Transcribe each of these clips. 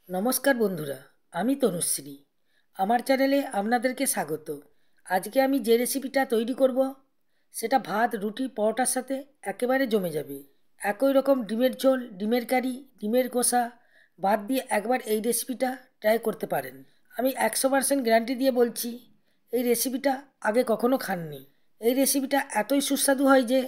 নমস্কার বন্ধুরা, আমি তনুশ্রী। আমার চ্যানেলে আপনাদেরকে স্বাগত। আজকে আমি যে রেসিপিটা তৈরি করব সেটা ভাত, রুটি, পরোটার সাথে একেবারে জমে যাবে। একই রকম ডিমের ঝোল, ডিমের কারি, ডিমের কষা বাদ দিয়ে একবার এই রেসিপিটা ট্রাই করতে পারেন। আমি 100% গ্যারান্টি দিয়ে বলছি, এই রেসিপিটা আগে কখনো খাননি। এই রেসিপিটা এতই সুস্বাদু হয় যে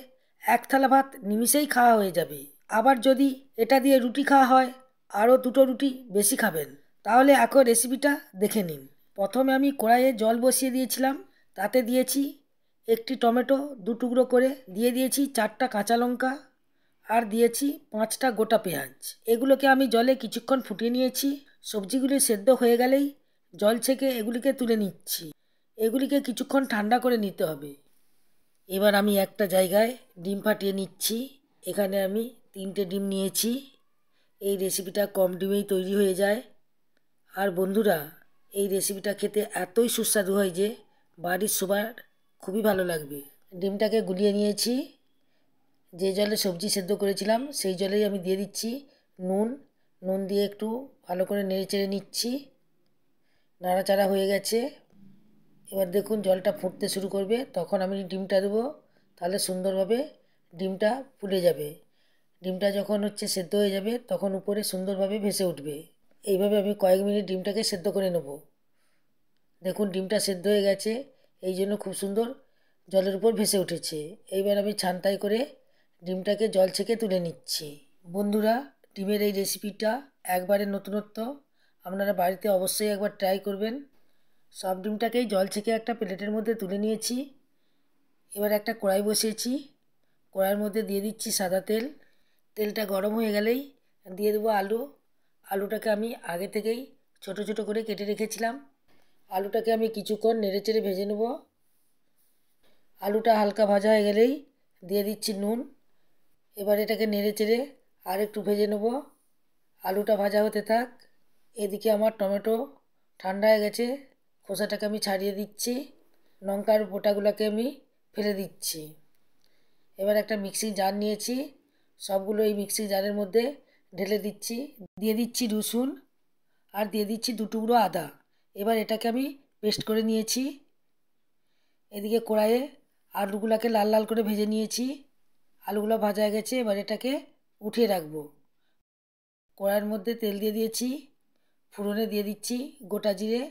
এক থালা ভাত নিমিষেই খাওয়া হয়ে যাবে। আবার যদি এটা দিয়ে রুটি খাওয়া হয়, আরও দুটো রুটি বেশি খাবেন। তাহলে এখন রেসিপিটা দেখে নিন। প্রথমে আমি কড়াইয়ে জল বসিয়ে দিয়েছিলাম, তাতে দিয়েছি একটি টমেটো দু টুকরো করে, দিয়ে দিয়েছি 4টা কাঁচা লঙ্কা, আর দিয়েছি 5টা গোটা পেঁয়াজ। এগুলোকে আমি জলে কিছুক্ষণ ফুটিয়ে নিয়েছি। সবজিগুলি সেদ্ধ হয়ে গেলেই জল ছেঁকে এগুলিকে তুলে নিচ্ছি। এগুলিকে কিছুক্ষণ ঠান্ডা করে নিতে হবে। এবার আমি একটা জায়গায় ডিম ফাটিয়ে নিচ্ছি। এখানে আমি 3টে ডিম নিয়েছি। এই রেসিপিটা কম ডিমেই তৈরি হয়ে যায়। আর বন্ধুরা, এই রেসিপিটা খেতে এতই সুস্বাদু হয় যে বাড়ির সবার খুবই ভালো লাগবে। ডিমটাকে গুলিয়ে নিয়েছি। যে জলে সবজি সেদ্ধ করেছিলাম সেই জলেই আমি দিয়ে দিচ্ছি নুন। নুন দিয়ে একটু ভালো করে নেড়ে চেড়ে নিচ্ছি। নাড়াচাড়া হয়ে গেছে। এবার দেখুন জলটা ফুটতে শুরু করবে, তখন আমি ডিমটা দেবো। তাহলে সুন্দরভাবে ডিমটা ফুলে যাবে। ডিমটা যখন সেদ্ধ হয়ে যাবে তখন উপরে সুন্দরভাবে ভেসে উঠবে। এইভাবে আমি কয়েক মিনিট ডিমটাকে সেদ্ধ করে নেব। দেখুন ডিমটা সেদ্ধ হয়ে গেছে, এই জন্য খুব সুন্দর জলের উপর ভেসে উঠেছে। এইবার আমি ছানতায় করে ডিমটাকে জল ছেঁকে তুলে নিচ্ছি। বন্ধুরা, ডিমের এই রেসিপিটা একবারে নতুনত্ব, আপনারা বাড়িতে অবশ্যই একবার ট্রাই করবেন। সব ডিমটাকেই জল ছেঁকে একটা প্লেটের মধ্যে তুলে নিয়েছি। এবার একটা কড়াই বসিয়েছি। কড়াইয়ের মধ্যে দিয়ে দিচ্ছি সাদা তেল। তেলটা গরম হয়ে গেলেই দিয়ে দেবো আলু। আলুটাকে আমি আগে থেকেই ছোট ছোট করে কেটে রেখেছিলাম। আলুটাকে আমি কিছুক্ষণ নেড়েচেড়ে ভেজে নেব। আলুটা হালকা ভাজা হয়ে গেলেই দিয়ে দিচ্ছি নুন। এবার এটাকে নেড়েচেড়ে আর একটু ভেজে নেব। আলুটা ভাজা হতে থাক। এদিকে আমার টমেটো ঠান্ডা হয়ে গেছে, খোসাটাকে আমি ছাড়িয়ে দিচ্ছি। লঙ্কার বোটাগুলোকে আমি ফেলে দিচ্ছি। এবার একটা মিক্সিং জার নিয়েছি, সবগুলো এই মিক্সিং জারের মধ্যে ঢেলে দিচ্ছি। দিয়ে দিচ্ছি রসুন, আর দিয়ে দিচ্ছি 2 টুকরো আদা। এবার এটাকে আমি পেস্ট করে নিয়েছি। এদিকে কড়াইয়ে আলুগুলোকে লাল লাল করে ভেজে নিয়েছি। আলুগুলো ভাজা হয়ে গেছে, এবার এটাকে উঠিয়ে রাখবো। কড়াইয়ের মধ্যে তেল দিয়ে দিয়েছি। ফোড়নে দিয়ে দিচ্ছি গোটা জিরে।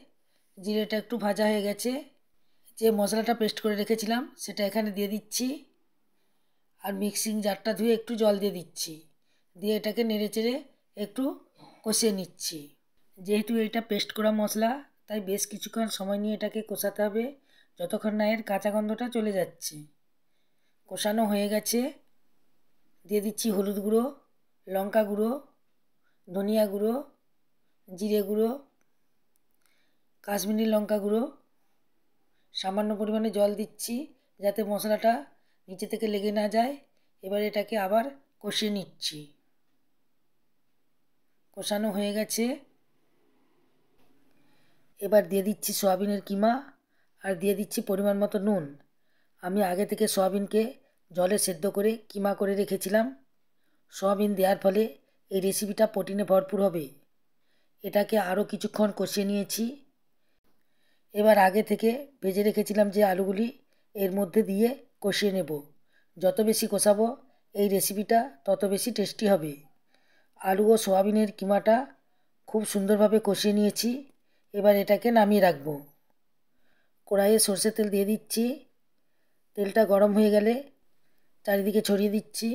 জিরেটা একটু ভাজা হয়ে গেছে। যে মশলাটা পেস্ট করে রেখেছিলাম সেটা এখানে দিয়ে দিচ্ছি। আর মিক্সিং জারটা ধুয়ে একটু জল দিয়ে দিচ্ছি। দিয়ে এটাকে নেড়েচেড়ে একটু কষিয়ে নিচ্ছি। যেহেতু এটা পেস্ট করা মশলা, তাই বেশ কিছুক্ষণ সময় নিয়ে এটাকে কষাতে হবে, যতক্ষণ না এর কাঁচা গন্ধটা চলে যাচ্ছে। কষানো হয়ে গেছে। দিয়ে দিচ্ছি হলুদ গুঁড়ো, লঙ্কা গুঁড়ো, ধনিয়া গুঁড়ো, জিরে গুঁড়ো, কাশ্মীরি লঙ্কা গুঁড়ো। সামান্য পরিমাণে জল দিচ্ছি যাতে মশলাটা নিচে থেকে লেগে না যায়। এবার এটাকে আবার কষিয়ে নিচ্ছি। কষানো হয়ে গেছে। এবার দিয়ে দিচ্ছি সয়াবিনের কিমা, আর দিয়ে দিচ্ছি পরিমাণ মতো নুন। আমি আগে থেকে সয়াবিনকে জলে সেদ্ধ করে কিমা করে রেখেছিলাম। সয়াবিন দেওয়ার ফলে এই রেসিপিটা প্রোটিনে ভরপুর হবে। এটাকে আরও কিছুক্ষণ কষিয়ে নিয়েছি। এবার আগে থেকে ভেজে রেখেছিলাম যে আলুগুলি এর মধ্যে দিয়ে কষিয়ে নেব। যত বেশি কষাবো এই রেসিপিটা তত বেশি টেস্টি হবে। আলু ও সয়াবিনের কিমাটা খুব সুন্দরভাবে কষিয়ে নিয়েছি। এবার এটাকে নামিয়ে রাখবো। কড়াইয়ে সরষের তেল দিয়ে দিচ্ছি। তেলটা গরম হয়ে গেলে চারিদিকে ছড়িয়ে দিচ্ছি।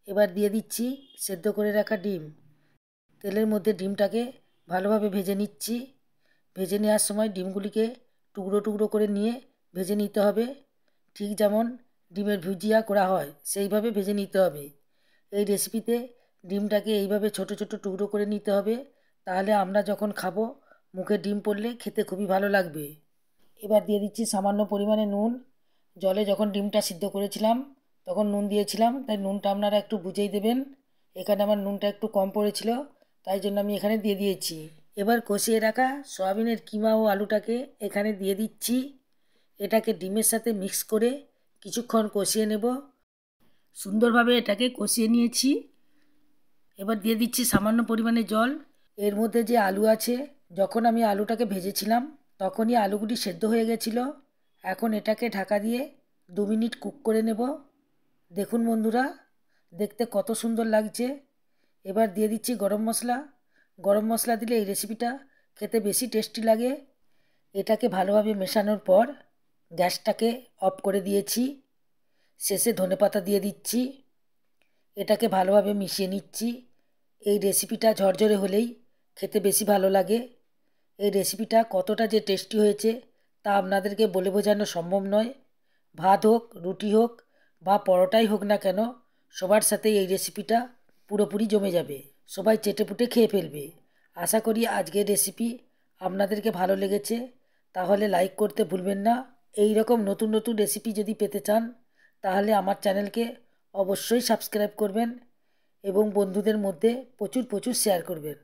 এবার দিয়ে দিচ্ছি সেদ্ধ করে রাখা ডিম। তেলের মধ্যে ডিমটাকে ভালোভাবে ভেজে নিচ্ছি। ভেজে নেওয়ার সময় ডিমগুলিকে টুকরো টুকরো করে নিয়ে ভেজে নিতে হবে, ঠিক যেমন ডিমের ভুজিয়া করা হয় সেইভাবে ভেজে নিতে হবে। এই রেসিপিতে ডিমটাকে এইভাবে ছোট ছোট টুকরো করে নিতে হবে, তাহলে আমরা যখন খাবো মুখে ডিম পড়লে খেতে খুবই ভালো লাগবে। এবার দিয়ে দিচ্ছি সামান্য পরিমাণে নুন। জলে যখন ডিমটা সিদ্ধ করেছিলাম তখন নুন দিয়েছিলাম, তাই নুনটা আপনারা একটু বুঝেই দেবেন। এখানে আমার নুনটা একটু কম পড়েছিল, তাই জন্য আমি এখানে দিয়ে দিয়েছি। এবার কষিয়ে রাখা সয়াবিনের কিমা ও আলুটাকে এখানে দিয়ে দিচ্ছি। এটাকে ডিমের সাথে মিক্স করে কিছুক্ষণ কষিয়ে নেব। সুন্দরভাবে এটাকে কষিয়ে নিয়েছি। এবার দিয়ে দিচ্ছি সামান্য পরিমাণে জল। এর মধ্যে যে আলু আছে, যখন আমি আলুটাকে ভেজেছিলাম তখনই আলুগুলি সেদ্ধ হয়ে গেছিলো। এখন এটাকে ঢাকা দিয়ে 2 মিনিট কুক করে নেব। দেখুন বন্ধুরা, দেখতে কত সুন্দর লাগছে। এবার দিয়ে দিচ্ছি গরম মশলা। গরম মশলা দিলে এই রেসিপিটা খেতে বেশি টেস্টি লাগে। এটাকে ভালোভাবে মেশানোর পর গ্যাসটাকে অফ করে দিয়েছি। শেষে ধনেপাতা দিয়ে দিচ্ছি। এটাকে ভালোভাবে মিশিয়ে নিচ্ছি। এই রেসিপিটা ঝরঝরে হলেই খেতে বেশি ভালো লাগে। এই রেসিপিটা কতটা যে টেস্টি হয়েছে তা আপনাদেরকে বলে বোঝানো সম্ভব নয়। ভাত হোক, রুটি হোক বা পরোটাই হোক না কেন, সবার সাথেই এই রেসিপিটা পুরোপুরি জমে যাবে। সবাই চেটেপুটে খেয়ে ফেলবে। আশা করি আজকের রেসিপি আপনাদেরকে ভালো লেগেছে। তাহলে লাইক করতে ভুলবেন না। এই রকম নতুন নতুন রেসিপি যদি পেতে চান তাহলে আমার চ্যানেলকে অবশ্যই সাবস্ক্রাইব করবেন এবং বন্ধুদের মধ্যে প্রচুর প্রচুর শেয়ার করবেন।